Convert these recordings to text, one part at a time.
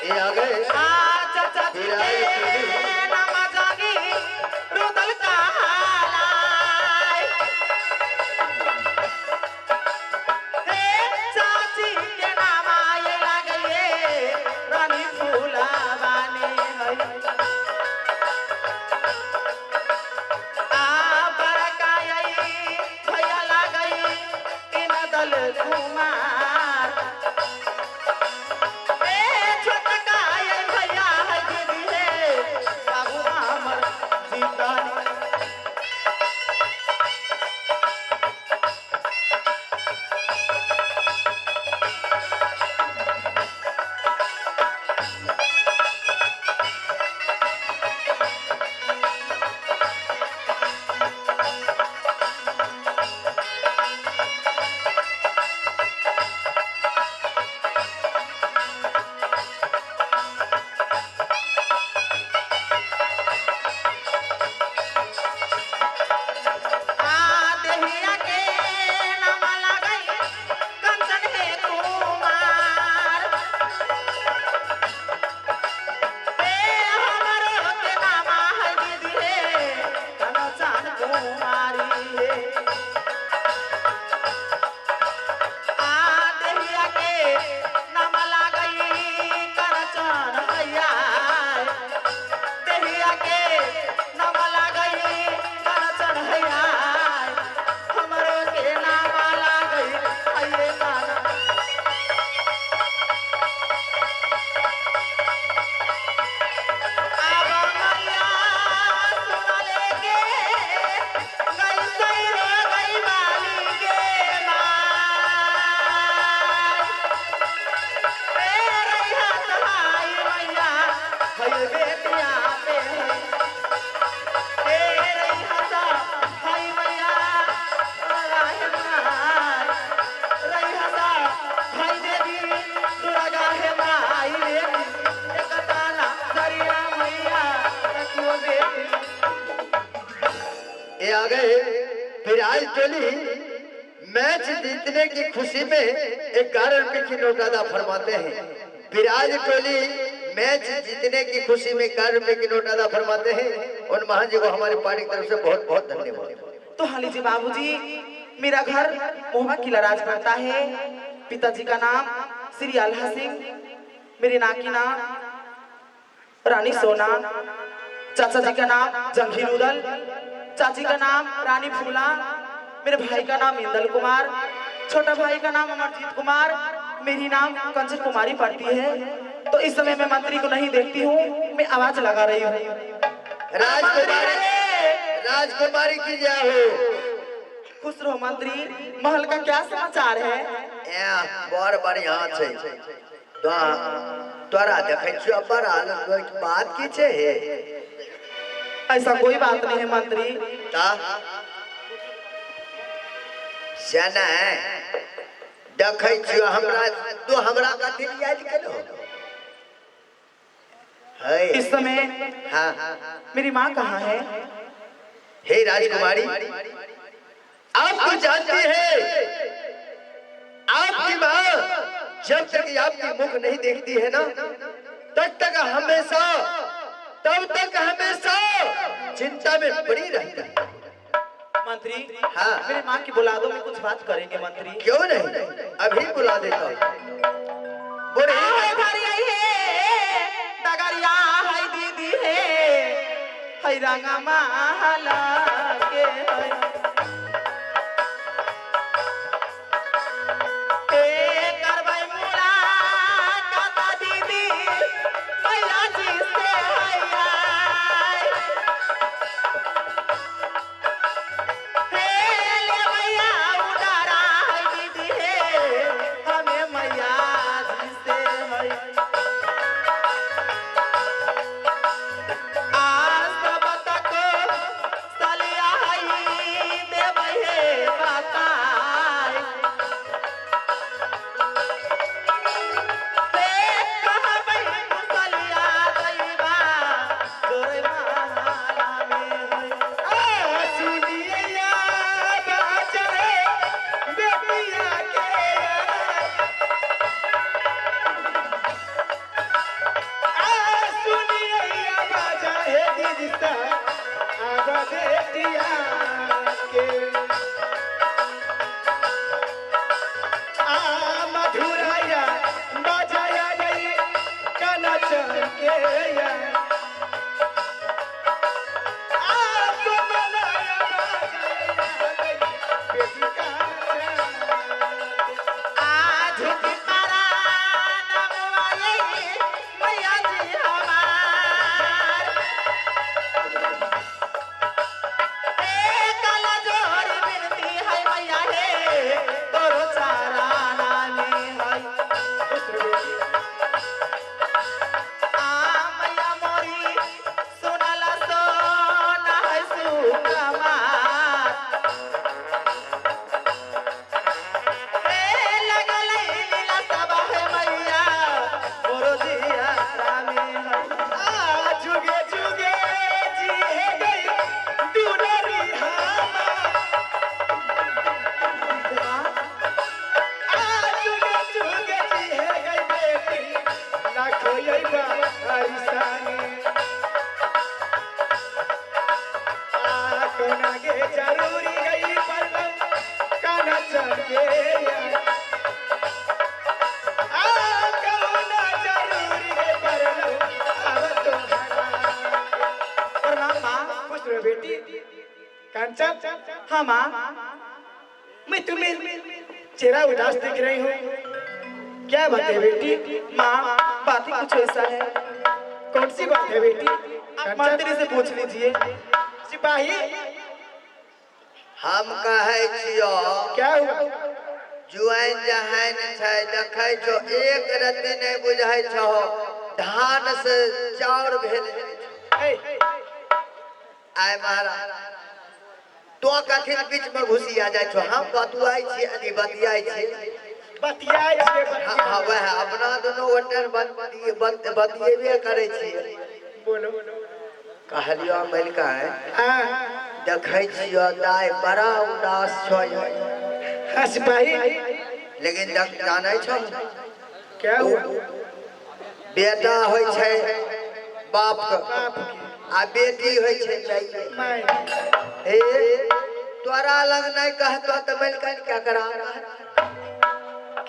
ये आ गए चाचा जी के नाम जागी रुदल का हालाय हे चाची के नाम आए लगे रानी फूला बाने है आ बरकाई भैया लगई इन दल कुमार ये आ गए विराज टोली मैच जीतने की खुशी में 11 रुपए की नोट अदा फरमाते हैं। विराज टोली मैच जीतने की खुशी में 11 रुपए की नोट अदा फरमाते हैं। उन महान जी को हमारी पार्टी की तरफ से बहुत बहुत धन्यवाद। तो हाँ लीजिए बाबूजी, मेरा घर मोहम्मद किला राज पड़ता है। पिताजी का नाम श्री अल्लाह सिंह, मेरी नाक की नाम रानी सोना, चाचा जी का नाम जंगीर उदल, चाची का नाम रानी फूला, मेरे भाई का नाम इंदल कुमार, छोटा भाई का नाम अमरजीत कुमार, मेरी नाम कंचन कुमारी पड़ती है। तो इस समय मैं मंत्री को नहीं देखती हूँ, मैं आवाज लगा रही हूँ। राजकुमारी, राजकुमारी की जय हो। खुश रहो मंत्री, महल का क्या समाचार है? बहुत बढ़िया छे। तोरा देखे छियो बड़ा बात की छे। ऐसा कोई बात नहीं है मंत्री। सेना देखे छियो हमरा, तो हमरा कथी याद केलो है इस समय? हाँ मेरी माँ कहाँ है? हे राजकुमारी, आप तो जानती है आपकी माँ जब तक आपकी मुख नहीं देखती है ना, तब तक हमेशा चिंता में पड़ी रहती है। मंत्री, हाँ मेरी माँ की बुला दो, मैं कुछ बात करेंगे मंत्री। क्यों नहीं, अभी बुला देता हूँ। डगरिया है दीदी है रंगा महला के चल के या आपको मलाया बेटी का आज की तारा नाम आएगी मैया जी हमार काला जोड़ी बिनती है मैया हे तोरो चारा नानी है मैया मोरी सुनला सोना है सुकमार लगल लीला सब है मैया मोरो जिया रामी है जुगे जुगे जी है गई दुलरी हमा जुगे जुगे जी है गई बेटी ना खोइबा हरिसानी कोना के जरूरी गई पर काना चले कोना जरूरी गई पर अब तो प्रणाम माँ खुश रहो बेटी कंचन हाँ माँ मैं तुम्हें चेहरा उदास दिख रही हूँ क्या बात है बेटी माँ बात ही कुछ ऐसा है कौन सी बात है बेटी आप मंत्री से पूछ लीजिए सिपाही हम कहै छियो क्या हुआ जुआन जहान छै देखै छो एक रत्ती नहीं बुझाइ छो धान से चाउर भेल ए, आय महाराज तो कथिन बीच में घुसिया जाय छो हम बतुआई छी अथी बतियाई छी बतियाई से हाँ वह अपना दोनों वटर बतिएबे करे छी बोलो कहलियो मलिका हाँ देखै छियो दाय बड़ा उदास छो हाँ सिपाही लेकिन जानै छो क्या हुआ बेटा होय छै बाप के बाप की आ बेटी होय छै चाहिए माय हे तोरा लग नहीं कहतो तो मलिकन क्या करा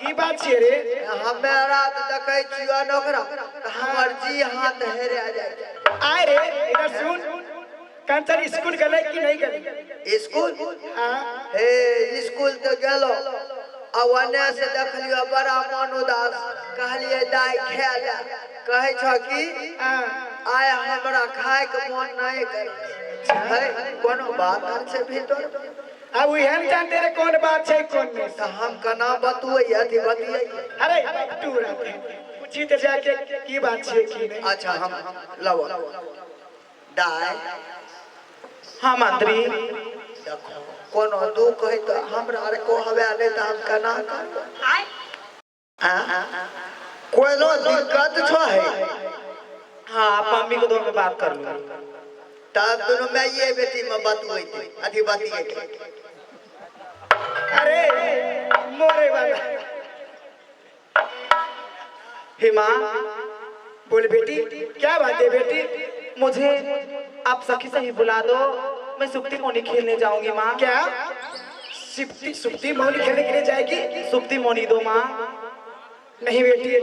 की बात छै रे हमेरा तो देखै छियो नोकरा हमर जी हाथ हेरे जाय आए रे इधर सुन कंचन स्कूल गले कि नहीं गले स्कूल हाँ हे स्कूल तो गेलो अवने से देखलियो बड़ा मन उदास कहलिए दाई खा जा कहै छ कि हाँ आय हमरा खाए के मन नहीं करे है कोनो बात छै भीतर अब वही जानते रे कौन बात है कौन नहीं तो हम कना बतुए अथी बतिये अरे तू रहते पूछी तो जाके की बात है की नहीं अच्छा हम लव दाई हाँ मंत्री देखो कोनो दुख है तो हमरा रे को हवे नहीं तो हम कना कर कोनो दिक्कत छो है हाँ आप मम्मी को दो में बात कर लूँ तब दोनों मैं ये बेटी में बतुए थे अथी बतिये थे अरे मोरे वाला हे माँ बोल बेटी क्या बात है बेटी मुझे आप सखी से ही बुला दो मैं सुप्ती मोनी खेलने जाऊंगी माँ क्या सुप्ती सुप्ती मौली खेलने के लिए जाएगी सुप्ती मोनी दो माँ नहीं बेटी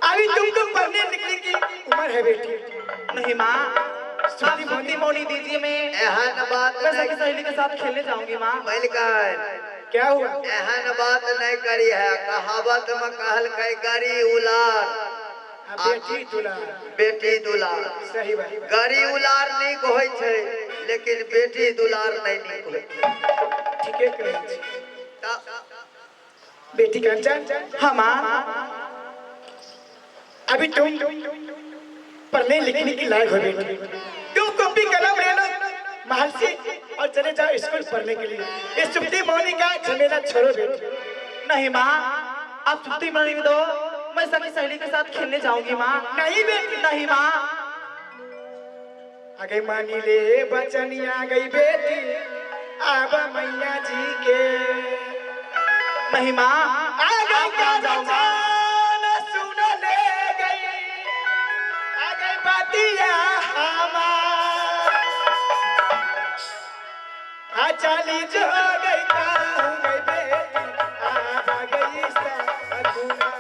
अभी तुमको पढ़ने निकलने की उम्र है बेटी नहीं माँ आप सुप्ती मोनी दीजिए एहन बात मैं नहीं सखी सहेली के साथ खेलने जाऊंगी माँ मलिकन क्या हुआ एहन बात नहीं करी है कहावत में कहल कई गरी उलार बेटी तुला बेटी दुलार सही बात गरी उलार नीक होय छै लेकिन बेटी दुलार नहीं नीक होय छै ठीक है कहै छी बेटी कंचन हाँ माँ अभी तुम पढ़ने लिखने की लायक हो बेटी तुम कॉपी कलम ले लो महल से और चले जाओ स्कूल पढ़ने के लिए इस सुप्ती मौनी का झमेला छोड़ो बेटी नहीं माँ आप सुप्ती मोनी में दो मैं सखी सहेली के साथ खेलने जाऊंगी माँ नहीं बेटी नहीं माँ आ गई मानी ले बचनी आ गई बेटी आबा मैया जी के नहीं माँ आ गई आप कहाँ जाओ माँ सुन ले गई आ गई बातिया हमार आ चली जो गई ताऊ गई बेटी आ गई सगुना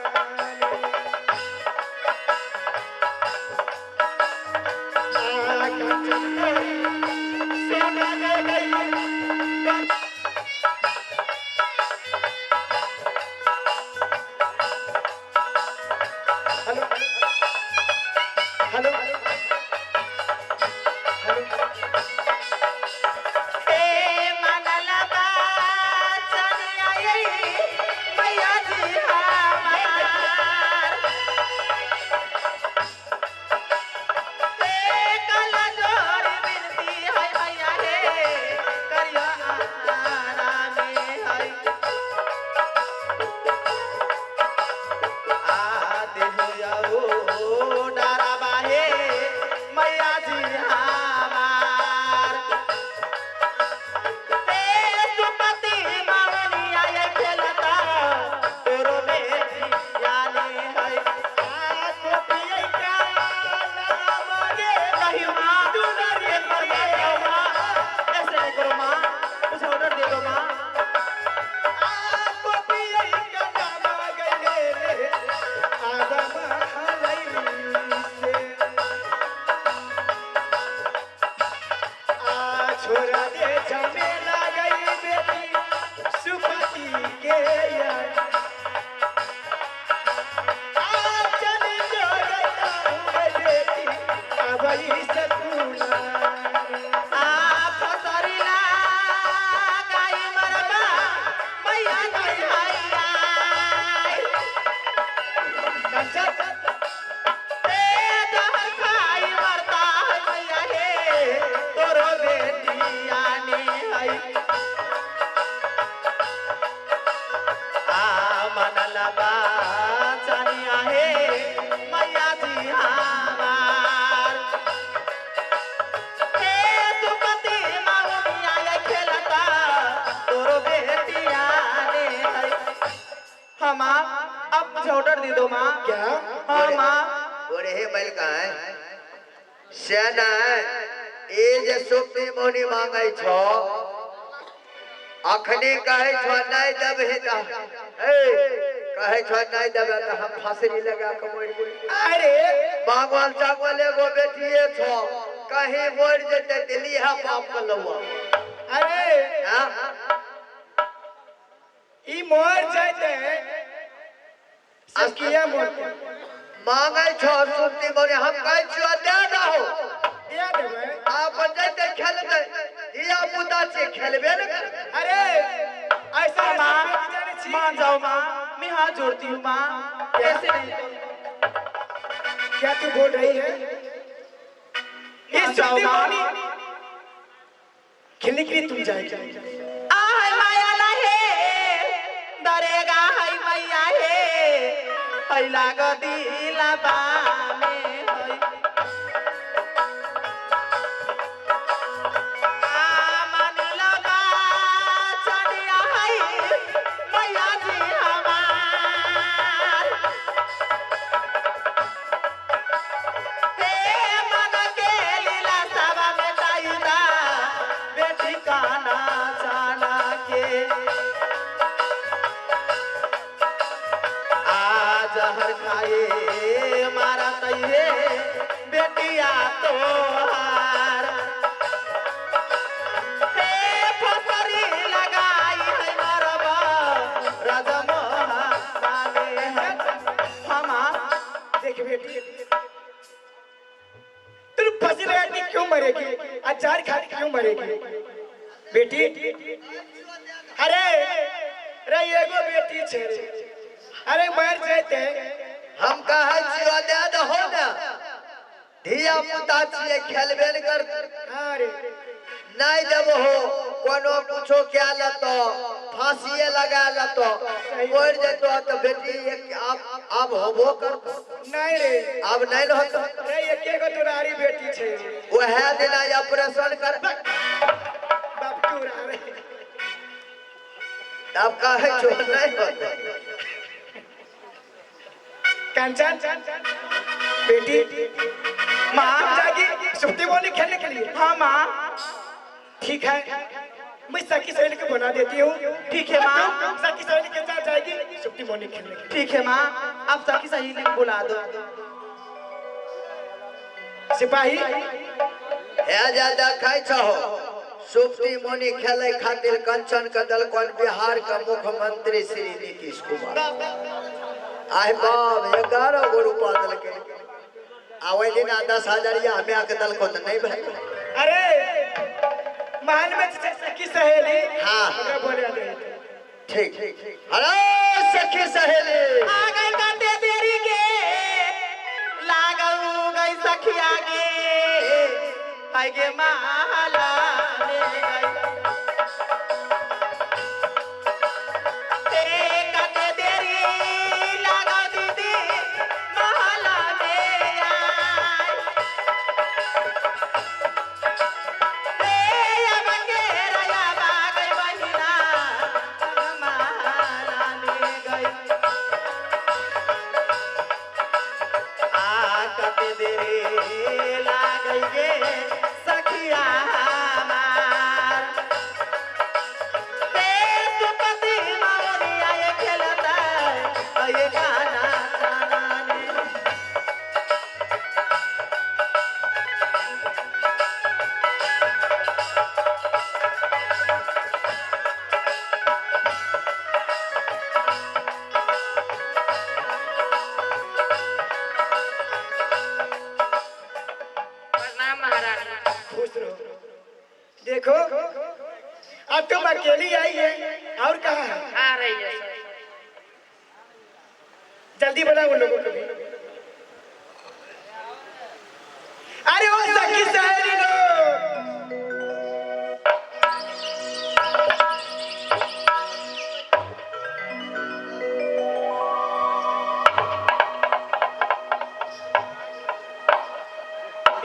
ऑर्डर दे दो माँ। क्या? हाँ माँ। बोले हे बैल कहाँ है सेना ए जे सुप्ती मोनी मांगे छो अखनी कहे छो नहीं दब हे ता कहे छो नहीं दब तो हम फांसी लगा के मोर अरे बागवान चागवान एगो बेटिए छो कहीं मोर जते दिल्ली है बाप का लौआ अरे हां ई मोर जाते सकिया मोर मांगे छो सुप्ती मोनी हम कहे छो दे दहो दिया देबे आप जते खेल दे या पुता से खेलबे न अरे ऐसा माँ मान जाओ माँ, मैं हाथ जोड़ती हूँ माँ, ऐसे नहीं। क्या तू बोल रही है? इस जाओ माँ। खेलने के लिए तुम जाएगी? आय माया ना है दरेगा है मैया है लाग दिला बामे है आ मानिला बा चढ़िया है मैया जी हमार हे मन के लीला सभा में दाईदा बेटी काना जाना के आज हर खाए मारा तैये बेटिया तो हार हे फसरी लगाई है मरबा रजमोहा माने है हमा देख बेटी तू फंसी लगा के क्यों मरेगी? अचार खा के क्यों मरेगी बेटी? अरे रे एगो बेटी छे अरे मर जाते हम कहे छियो दे दहो ना धिया पुता छिए खेलबे न कर अरे नहीं देब हो कोनो कुछो क्या लतो फांसीए लगा लतो मोर जतो तो बेटी एक अब होबो कर नहीं रे अब नहीं रहत रे एकेगो दुलारी बेटी छे वह दिन ऑपरेशन कर बाप टूरा रे अब कहे छो नहीं होते कंचन बेटी माँ जाएगी सुप्ती मोनी खेलने के लिए? हाँ माँ ठीक है मैं सखी सहेली को बुला देती हूँ। ठीक है माँ। सखी सहेली के साथ जाएगी सुप्ती मोनी खेलने के लिए। ठीक है माँ आप सखी सहेली को बुला दो सिपाही है ज्यादा खाई छो सुप्ती मोनी खेले खातिर कंचन का दल कौन बिहार का मुख्यमंत्री श्री नीतीश कुमार आए बाप 11 गो रुपया दल के आवे दिन 10,000 हमें आके दल को तो नहीं भाई अरे महल में सखी सहेली हाँ। हमरा बोले दे ठीक हेलो सखी सहेली आ गई काटे तेरी के लागू गई सखिया के हाय गे माला ले गई ते काटे तेरी लागो दीदी माला में आई ते अब के रया बागई बहिना माला ले गई आ कते देरे लागई गे सखिया हमार ते सुपति मौरिया ये खेलता ये गाना गाना ने प्रणाम महारानी खुश रहो। देखो अब तुम अकेली आई है और कहाँ है? आ रही है सर। जल्दी बुलाओ उन लोगों को भी। अरे ओ सखी सहेली लोग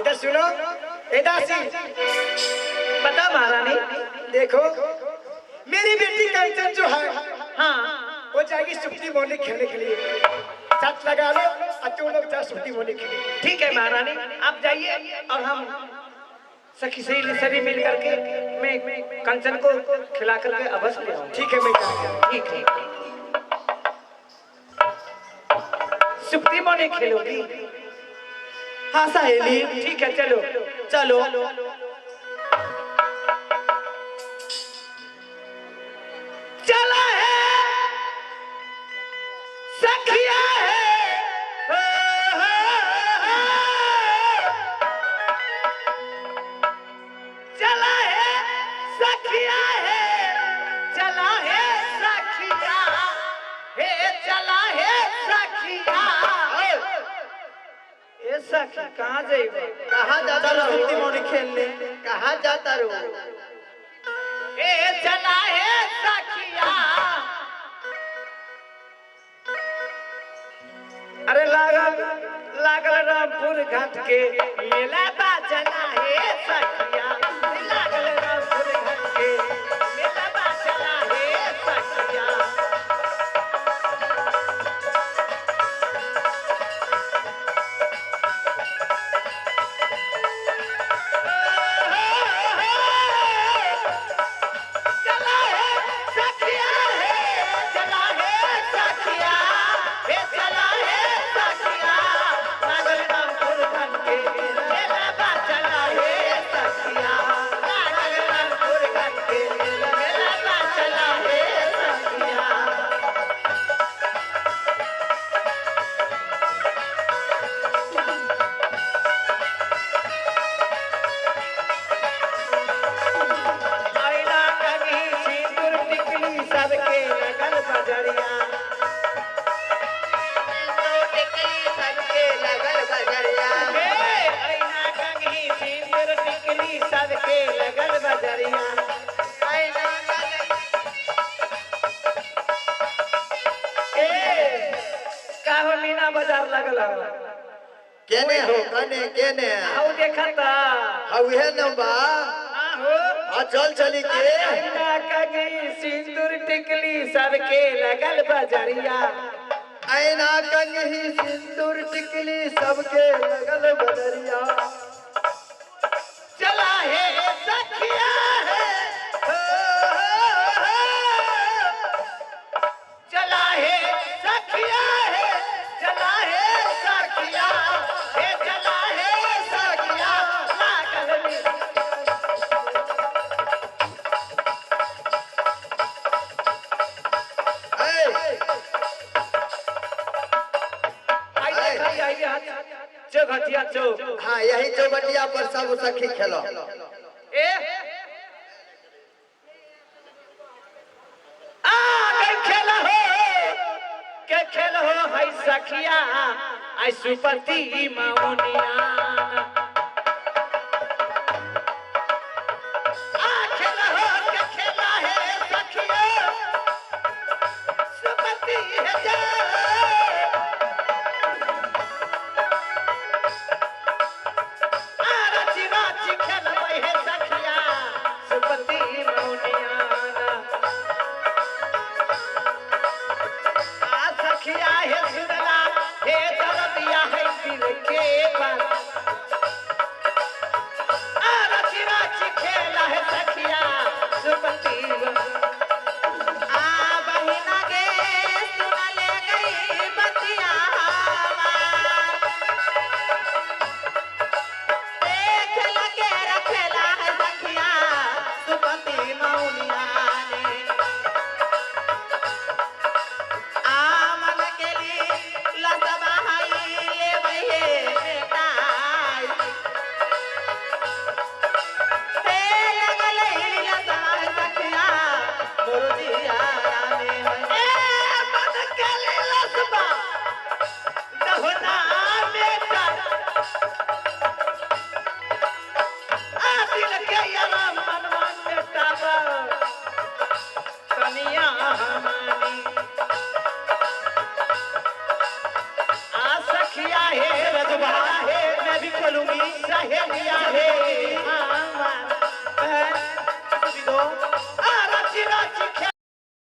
इधर सुनो एदासी बता महारानी। देखो मेरी बेटी कंचन जो है हाँ वो जाएगी सुप्ती मोनी खेलने के लिए साथ लगा लो और तुम लोग जा सुप्ती मोनी खेले। ठीक है महारानी, आप जाइए और हम सखी सहेली सभी मिल करके मैं कंचन को खिला करके अवश्य ले आऊंगा। ठीक है मैं जा रहा हूं। ठीक है। सुप्ती मोनी खेलोगी? हाँ सहेली, ठीक है, चलो चलो। चला है सखिया है, चला है सखिया है, चला है सखिया है, चला है सखिया। ए सखी कहाँ जाइबा? कहाँ जाता चलो रहो? सुप्ती मोनी खेलने। कहाँ जाता रहो? ए चला है सखिया। अरे लागल रामपुर घाट के मेला बा, चला है सखिया। लागल रामपुर घाट के मेला बा, चला है सखिया। चला है सखिया है, चला है सखिया, हे चला है सखिया। लागल रामपुर घाट के मेला बा, चला है सखिया। लागल रामपुर घाट के मेला बा, चला है सखिया। आईना कहीं सिंदूर टिकली सबके लगल बजरिया। सबके लगल बजरिया। हे आईना कहीं सिंदूर टिकली सबके लगल बजरिया। ए काहो मीना बाजार लगल हवा। केने हो कने केने? आउ देखता हवे न बा। आहो हाँ चल चली के। आईना कहीं सिंदूर टिकली सबके लगल बजरिया। ऐना कंघी सिंदूर टिकली सबके लगल बदरिया। चला है सखिया है, चला है सखिया है, चला है सखिया, हे चला है सखिया। लागल नी चौघटिया चौक। हाँ यही चौबटिया पर सब सखी खेलो। ए आ के खेल हो, के खेल हो है सखिया आई सुपति मौनिया। आ खेल हो के खेला है सखिया सुपति है जा। राची राची खेलबै है सखिया सुपति मौनियाना। आ सखिया है सुनला हे दरदिया है दिल के पास। आ राची राची खेला है सखिया सुपति आ बहिना गे सुन ले गई बतिया हमार। देख लगे रखेला है सखिया सुपति मौनिया ने। आमन के लिए लसबा हाई ले बहे बेटा। हे लगल लसबा है सखिया मुर्जिया ने। ए मन के लिए लसबा दहना बेटा। आ दिल के यारा मनवा बेटा कनिया हमानी। आ सखिया है रजबा है मैं भी खोलूंगी सहेलिया।